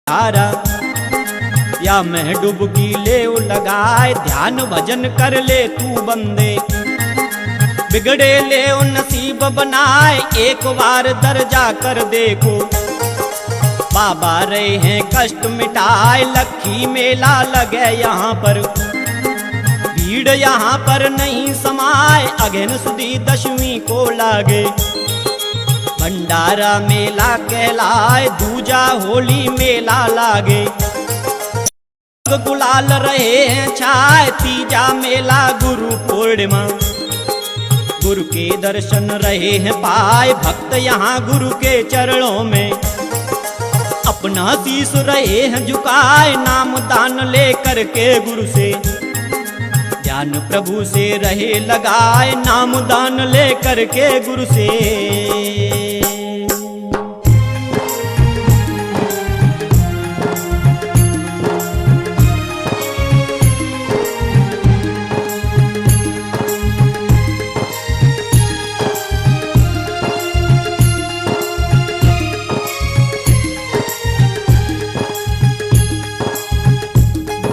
तारा या मैं डुबकी ले लगाए, ध्यान भजन कर ले तू बंदे, बिगड़े ले नसीब बनाए, एक बार दर्जा कर देखो। बाबा रहे हैं कष्ट मिटाए, लखी मेला लगे यहाँ पर, भीड़ यहाँ पर नहीं समाए, अगेन सुदी दशमी को लागे। भंडारा मेला कहलाए, दूजा होली मेला लागे, गुलाल रहे हैं छाए, तीजा मेला गुरु पूर्णिमा, गुरु के दर्शन रहे हैं पाए, भक्त यहाँ गुरु के चरणों में अपना शीश रहे हैं झुकाए, नाम दान ले करके गुरु से, ध्यान प्रभु से रहे लगाए, नाम दान ले करके गुरु से।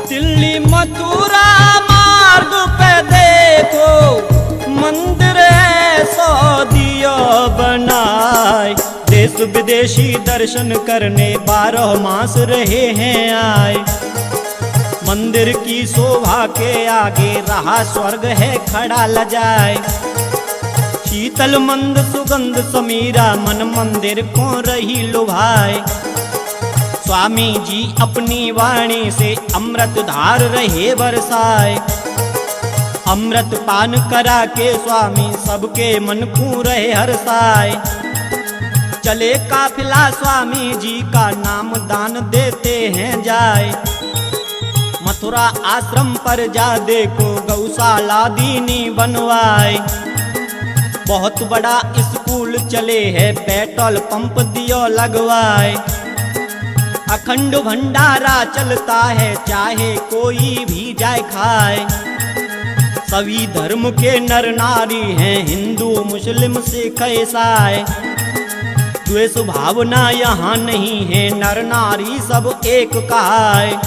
दिल्ली मथुरा मार्ग पे देखो, मंदिर है 100 दिया बनाए, देश विदेशी दर्शन करने 12 मास रहे हैं आए। मंदिर की शोभा के आगे रहा स्वर्ग है खड़ा लजाए, शीतल मंद सुगंध समीरा मन मंदिर को रही लुभाए। स्वामी जी अपनी वाणी से अमृत धार रहे बरसाए, अमृत पान करा के स्वामी सबके मन को रहे हर्षाए। चले काफिला स्वामी जी का नाम दान देते हैं जाए, मथुरा आश्रम पर जा देखो गौशाला दीनी बनवाए। बहुत बड़ा स्कूल चले है, पेट्रोल पंप दियो लगवाए, अखंड भंडारा चलता है चाहे कोई भी जाए खाए। सभी धर्म के नर नारी हैं, हिंदू मुस्लिम सिख ईसाई, द्वेष भावना यहाँ नहीं है, नर नारी सब एक कहाए।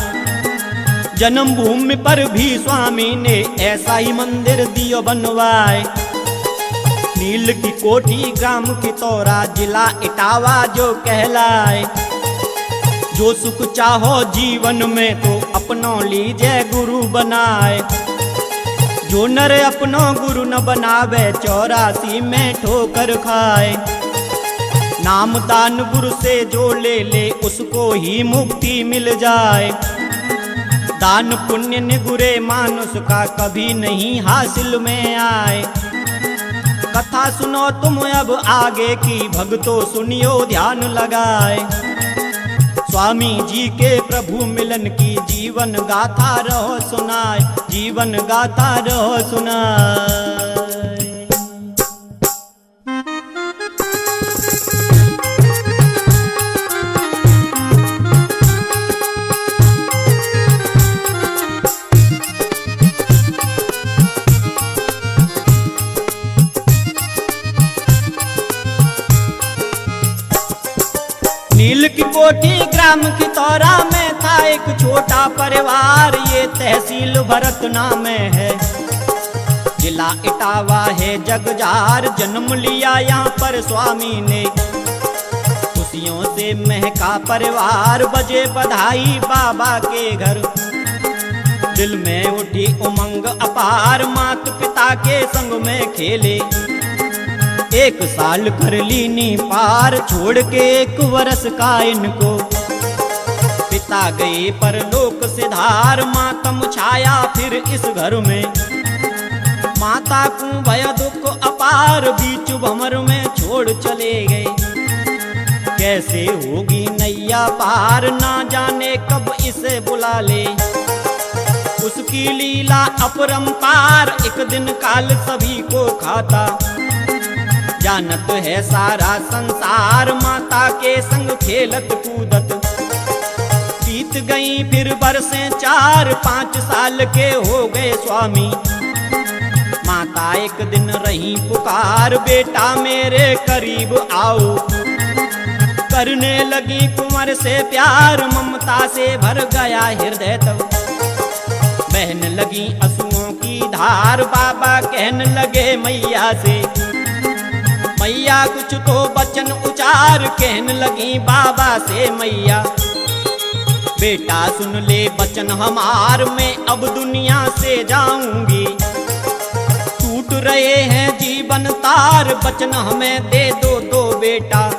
जन्मभूमि पर भी स्वामी ने ऐसा ही मंदिर दियो बनवाए, नील की कोठी ग्राम की तोरा जिला इटावा जो कहलाए। जो सुख चाहो जीवन में तो अपनो लीजिए गुरु बनाए, जो नर अपनो गुरु न बनावे 84 में ठोकर खाए। नाम दान गुरु से जो ले ले उसको ही मुक्ति मिल जाए, दान पुण्य निगुरे मानुष का कभी नहीं हासिल में आए। कथा सुनो तुम अब आगे की, भक्तों सुनियो ध्यान लगाए, स्वामी जी के प्रभु मिलन की जीवन गाथा रहो सुनाए, जीवन गाथा रहो सुनाए। नील की कोठी ग्राम की तोरा में था एक छोटा परिवार, ये तहसील भरतना में है, जिला इटावा है जगजार। जन्म लिया यहाँ पर स्वामी ने, खुशियों से महका परिवार, बजे बधाई बाबा के घर, दिल में उठी उमंग अपार, माता पिता के संग में खेले, 1 साल कर लीनी पार, छोड़ के 1 वर्ष का इनको, पिता गए परलोक से धार, मातम छाया फिर इस घर में, माता को भय दुख अपार, बीच भंवर में छोड़ चले गए, कैसे होगी नैया पार, ना जाने कब इसे बुला ले, उसकी लीला अपरंपार, एक दिन काल सभी को खाता, जानत है सारा संसार, माता के संग खेलत कूदत, बीत गई फिर बरसें 4-5 साल के हो गए स्वामी, माता एक दिन रही पुकार, बेटा मेरे करीब आओ, करने लगी कुंवर ईश्वर से प्यार ममता से भर गया हृदय तब। बहन लगी आंसुओं की धार, बाबा कहने लगे मैया से, मैया कुछ तो वचन उचार। कहने लगी बाबा से मैया, बेटा सुन ले वचन हमार, मैं अब दुनिया से जाऊंगी। टूट रहे हैं जीवन तार, वचन हमें दे दो बेटा।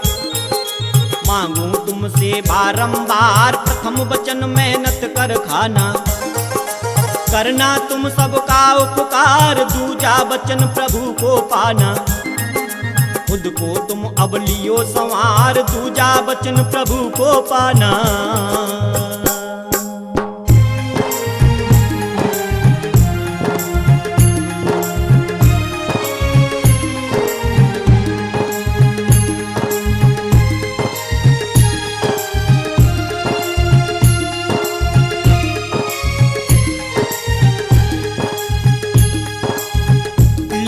मांगू तुमसे बारंबार, प्रथम वचन मेहनत कर खाना। करना तुम सबका उपकार, दूजा वचन प्रभु को पाना। खुद को तुम अब लियो संवार, दूजा वचन प्रभु को पाना।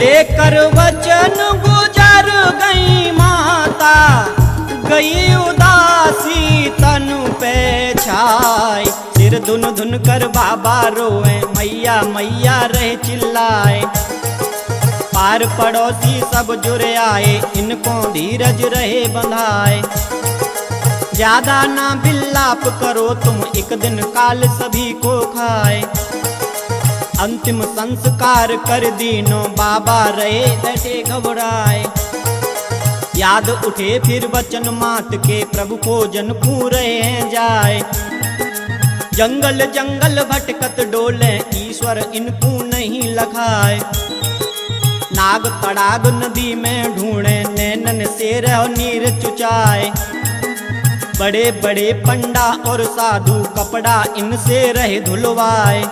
लेकर वचन गुजर गई माता, गई उदासी तनु पे छाए। सिर धुन धुन कर बाबा रोए, मैया मैया रहे चिल्लाए। पार पड़ोसी सब जुड़ आए, इनको धीरज रहे बंधाए। ज्यादा ना विलाप करो तुम, एक दिन काल सभी को खाए। अंतिम संस्कार कर दीनो, बाबा रहे डटे घबराए। याद उठे फिर वचन मात के, प्रभु को जन पूरे जाए। जंगल जंगल भटकत डोले, ईश्वर इनको नहीं लखाए। नाग तड़ाग नदी में ढूंढे, नैनन से रहो नीर चुचाए। बड़े बड़े पंडा और साधु, कपड़ा इनसे रहे धुलवाए।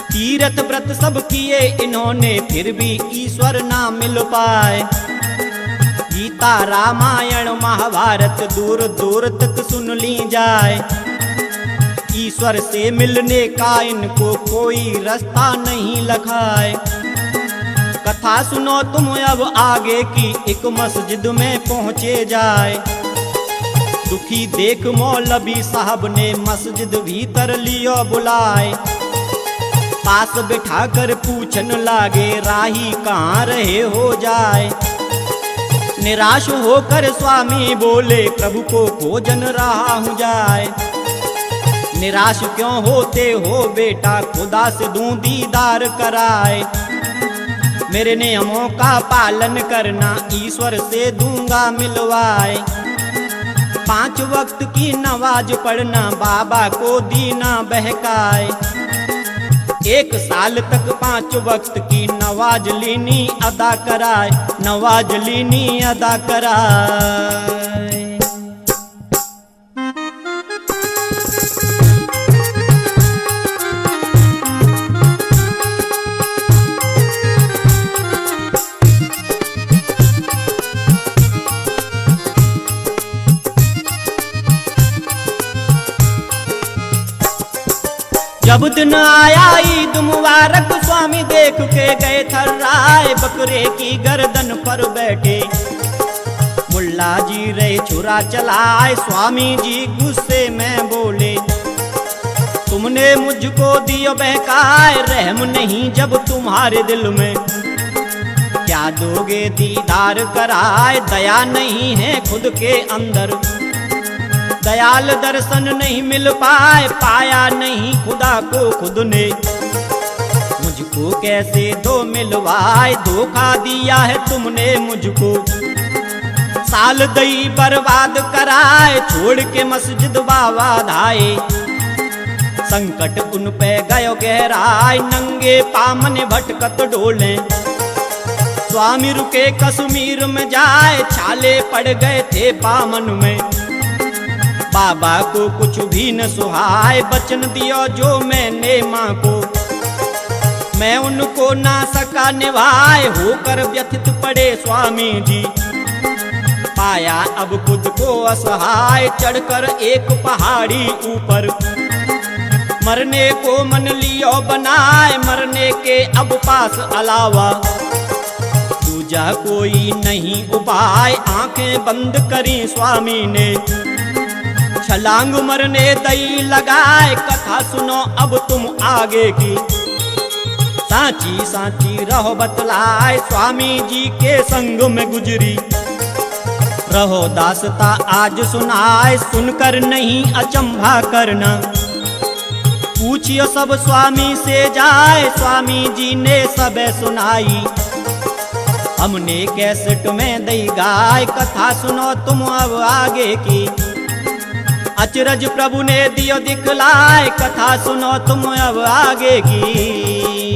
तीरथ व्रत सब किए इन्होंने, फिर भी ईश्वर ना मिल पाए। गीता रामायण महाभारत दूर दूर तक सुन ली जाए। ईश्वर से मिलने का इनको कोई रास्ता नहीं लखाए। कथा सुनो तुम अब आगे की, एक मस्जिद में पहुँचे जाए। दुखी देख मौलवी साहब ने मस्जिद भीतर लियो बुलाए। पास बिठाकर पूछन लागे, राही कहाँ रहे हो जाए। निराश होकर स्वामी बोले, प्रभु को खोजन रहा हूँ जाए। निराश क्यों होते हो बेटा, खुदा से दूं दीदार कराए। मेरे नियमों का पालन करना, ईश्वर से दूंगा मिलवाए। 5 वक्त की नमाज पढ़ना, बाबा को दीना बहकाए। 1 साल तक 5 वक्त की नवाज लीनी अदा कराए, नवाज लीनी अदा कराए। जब दिन आया ईद मुबारक, स्वामी देख के गए थर्राए। बकरे की गर्दन पर बैठे मुल्ला जी रहे छुरा चलाए। स्वामी जी गुस्से में बोले, तुमने मुझको दियो बहकाए। रहम नहीं जब तुम्हारे दिल में, क्या दोगे दीदार कराए। दया नहीं है खुद के अंदर, दयाल दर्शन नहीं मिल पाए। पाया नहीं खुदा को खुद ने, मुझको कैसे दो मिलवाए। धोखा दिया है तुमने मुझको, साल दई बर्बाद कराए। छोड़ के मस्जिद बाबा धाए, संकट उन पे गयो गहराए। नंगे पामन भटकत डोले, स्वामी रुके कश्मीर में जाए। छाले पड़ गए थे पामन में, बाबा को कुछ भी न सुहाए। वचन दियो जो मैंने माँ को, मैं उनको ना सका निभाए। होकर व्यथित पड़े स्वामी जी, पाया अब खुद को असहाय। चढ़कर एक पहाड़ी ऊपर, मरने को मन लियो बनाए। मरने के अब पास अलावा दूजा कोई नहीं उपाय। आंखें बंद करी स्वामी ने, छलांग मरने दई लगाए, कथा सुनो अब तुम आगे की। सांची सांची रहो बतलाए, स्वामी जी के संग में गुजरी। रहो दासता आज सुनाए, सुनकर नहीं अचंभा करना। पूछियो सब स्वामी से जाए, स्वामी जी ने सब सुनाई। हमने कैसेट में दई गाय, कथा सुनो तुम अब आगे की। अचरज प्रभु ने दियो दिखलाए, कथा सुनो तुम अब आगे की।